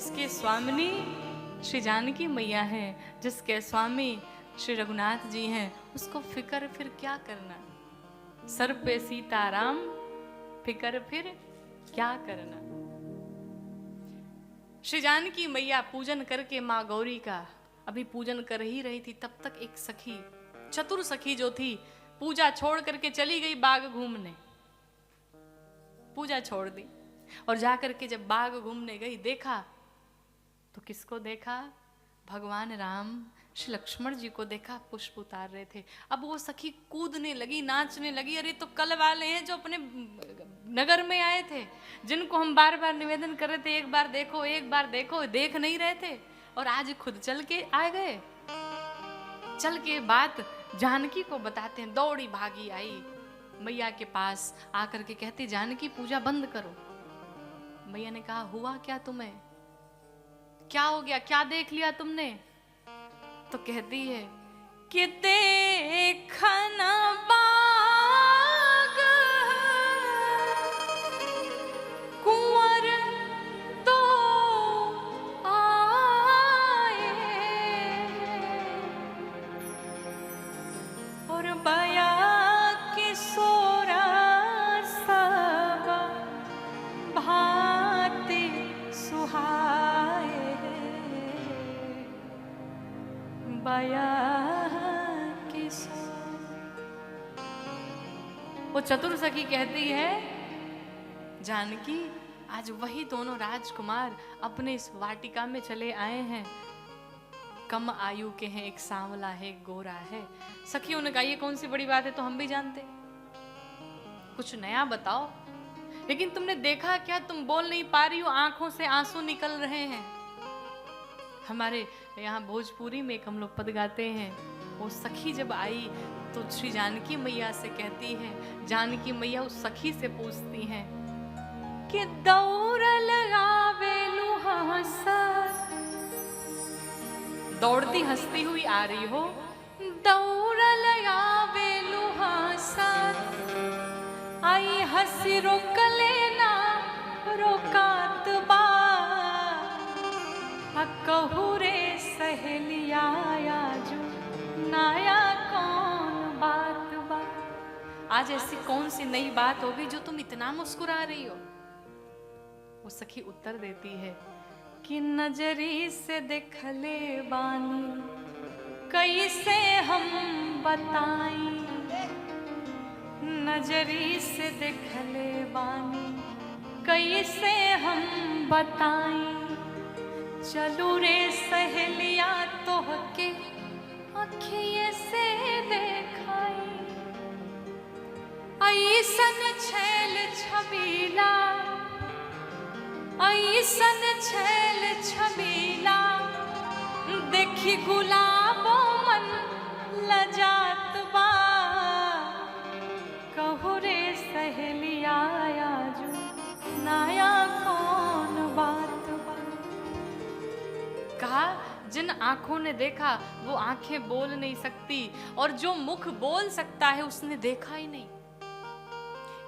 जिसके स्वामिनी श्री जानकी मैया हैं, जिसके स्वामी श्री रघुनाथ जी हैं, उसको फिक्र फिर क्या करना। सर पे सीताराम, फिक्र फिर क्या करना। श्री जानकी मैया पूजन करके माँ गौरी का अभी पूजन कर ही रही थी, तब तक एक सखी, चतुर सखी जो थी, पूजा छोड़ करके चली गई बाग घूमने। पूजा छोड़ दी और जाकर के जब बाग घूमने गई, देखा तो किसको देखा? भगवान राम श्री लक्ष्मण जी को देखा, पुष्प उतार रहे थे। अब वो सखी कूदने लगी, नाचने लगी, अरे तो कल वाले हैं जो अपने नगर में आए थे, जिनको हम बार बार निवेदन कर रहे थे एक बार देखो एक बार देखो, देख नहीं रहे थे, और आज खुद चल के आ गए। चल के बात जानकी को बताते हैं। दौड़ी भागी आई मैया के पास, आकर के कहती जानकी पूजा बंद करो। मैया ने कहा हुआ क्या तुम्हें, क्या हो गया, क्या देख लिया तुमने? तो कहती है कि देखन बाग कुंवर तो आए, और बया की सोरा सब भांति सुहाए, बया की सो। वो चतुर सखी कहती है जानकी आज वही दोनों राजकुमार अपने इस वाटिका में चले आए हैं, कम आयु के हैं, एक सांवला है एक गोरा है। सखियों ने कहा ये कौन सी बड़ी बात है, तो हम भी जानते, कुछ नया बताओ। लेकिन तुमने देखा क्या, तुम बोल नहीं पा रही हो, आंखों से आंसू निकल रहे हैं। हमारे यहाँ भोजपुरी में एक हम लोग पद गाते हैं, वो सखी जब आई तो श्री जानकी मैया से कहती है, जानकी मैया उस सखी से पूछती हैं कि दौड़ल आवेलु हंसत, दौड़ती हंसती हुई आ रही हो, दौड़ल आवेलु हंसत, आई हंसी रोक लेना रोकात बा, कहू रे सहेलिया आजू नया कौन बात बा। आज ऐसी कौन सी नई बात होगी जो तुम इतना मुस्कुरा रही हो? वो सखी उत्तर देती है कि नजरी से देखले बानी कैसे हम बताई, नजरी से देखले बानी कैसे हम बताई, चलू रे सहेलिया तोहके अखिए से देखाई, ऐसन छैल छबीला, ऐसन छैल छबीला, देखी गुलाबो मन लजात बा, कहू रे सहेलिया आजू नया कौन बात बा। कहा जिन आंखों ने देखा वो आंखें बोल नहीं सकती, और जो मुख बोल सकता है उसने देखा ही नहीं।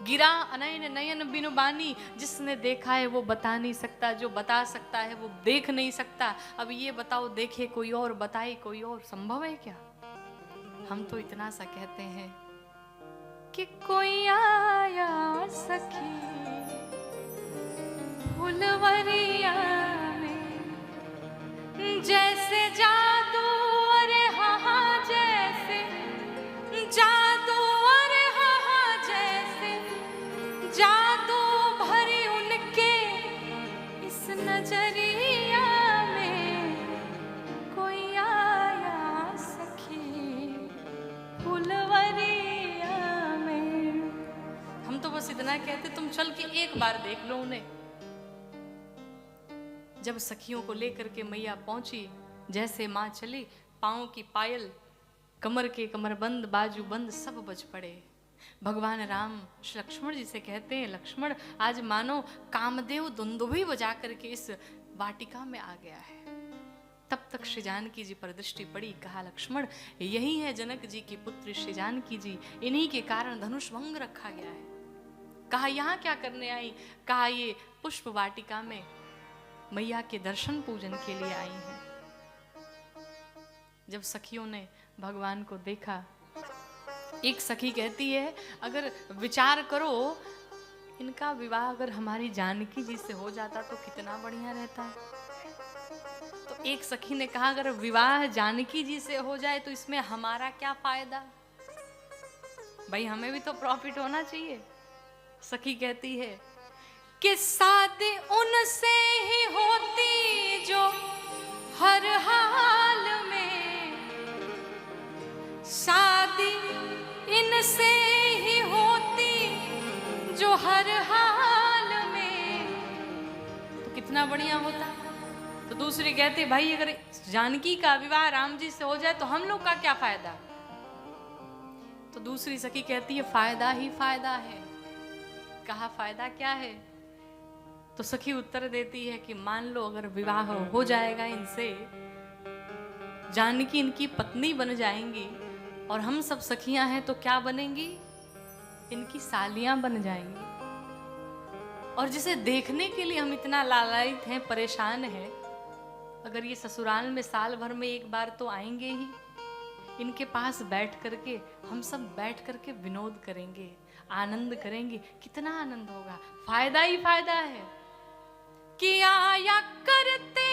गिरा अनयन नयन बिनु बानी, जिसने देखा है वो बता नहीं सकता, जो बता सकता है वो देख नहीं सकता। अब ये बताओ, देखे कोई और, बताए कोई और, संभव है क्या? हम तो इतना सा कहते हैं कि कोई आया सखी फुलवरिया में, जैसे जादू, अरे हाँ जैसे जादू, अरे हाँ जैसे जादू भरी उनके इस नजरिया में, कोई आया सखी फुलवरिया में। हम तो बस इतना कहते, तुम चल के एक बार देख लो उन्हें। जब सखियों को लेकर के मैया पहुंची, जैसे माँ चली, पाँव की पायल, कमर के कमरबंद, बाजू बंद सब बज पड़े। भगवान राम श्री लक्ष्मण जी से कहते हैं, लक्ष्मण आज मानो कामदेव दुंदुभी बजा करके इस वाटिका में आ गया है। तब तक श्री जानकी जी पर दृष्टि पड़ी, कहा लक्ष्मण यही है जनक जी की पुत्री श्री जानकी जी, इन्हीं के कारण धनुष भंग रखा गया है। कहा यहाँ क्या करने आई? कहा ये पुष्प वाटिका में मैया के दर्शन पूजन के लिए आई हैं। जब सखियों ने भगवान को देखा, एक सखी कहती है अगर विचार करो इनका विवाह अगर हमारी जानकी जी से हो जाता तो कितना बढ़िया रहता। तो एक सखी ने कहा अगर विवाह जानकी जी से हो जाए तो इसमें हमारा क्या फायदा, भाई हमें भी तो प्रॉफिट होना चाहिए। सखी कहती है कि शादी उनसे ही होती जो हर हाल में, शादी इनसे ही होती जो हर हाल में, तो कितना बढ़िया होता। तो दूसरी कहती भाई अगर जानकी का विवाह राम जी से हो जाए तो हम लोग का क्या फायदा। तो दूसरी सखी कहती है फायदा ही फायदा है। कहा फायदा क्या है। तो सखी उत्तर देती है कि मान लो अगर विवाह हो जाएगा इनसे, जानकी इनकी पत्नी बन जाएंगी और हम सब सखियां हैं तो क्या बनेंगी, इनकी सालियां बन जाएंगी। और जिसे देखने के लिए हम इतना लालायित हैं, परेशान हैं, अगर ये ससुराल में साल भर में एक बार तो आएंगे ही, इनके पास बैठ करके हम सब बैठ करके विनोद करेंगे, आनंद करेंगे, कितना आनंद होगा। फायदा ही फायदा है कि आया करते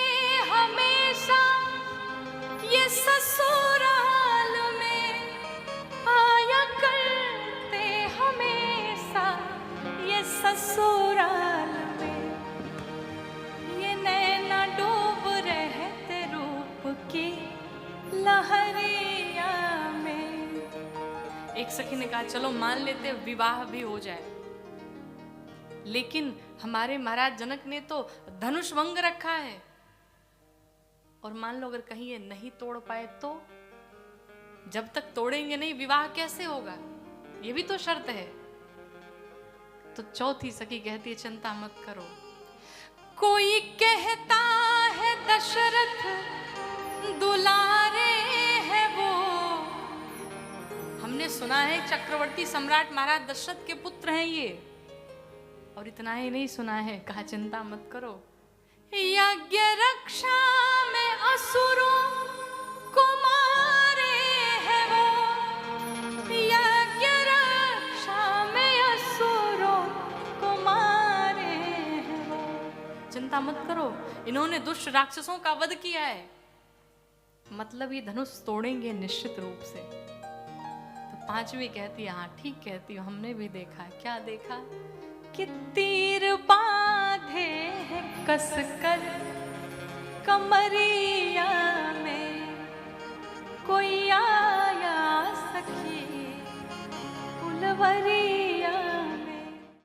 हमेशा ये ससुराल में, आया करते हमेशा ये ससुराल में, ये नैना डूब रहते रूप की लहरिया में। एक सखी ने कहा चलो मान लेते विवाह भी हो जाए, लेकिन हमारे महाराज जनक ने तो धनुष भंग रखा है, और मान लो अगर कहीं ये नहीं तोड़ पाए तो, जब तक तोड़ेंगे नहीं विवाह कैसे होगा, ये भी तो शर्त है। तो चौथी सखी कहती है चिंता मत करो, कोई कहता है दशरथ दुलारे है वो, हमने सुना है चक्रवर्ती सम्राट महाराज दशरथ के पुत्र हैं ये, और इतना ही नहीं सुना है, कहा चिंता मत करो, यज्ञ रक्षा में असुरों को मारे है वो, यज्ञ रक्षा में असुरों को मारे है वो। चिंता मत करो, इन्होंने दुष्ट राक्षसों का वध किया है, मतलब ये धनुष तोड़ेंगे निश्चित रूप से। तो पांचवी कहती है हाँ ठीक कहती हो, हमने भी देखा। क्या देखा कि तीर बांधे हैं कसकर कमरिया में, कोई आया सखी फुलवरिया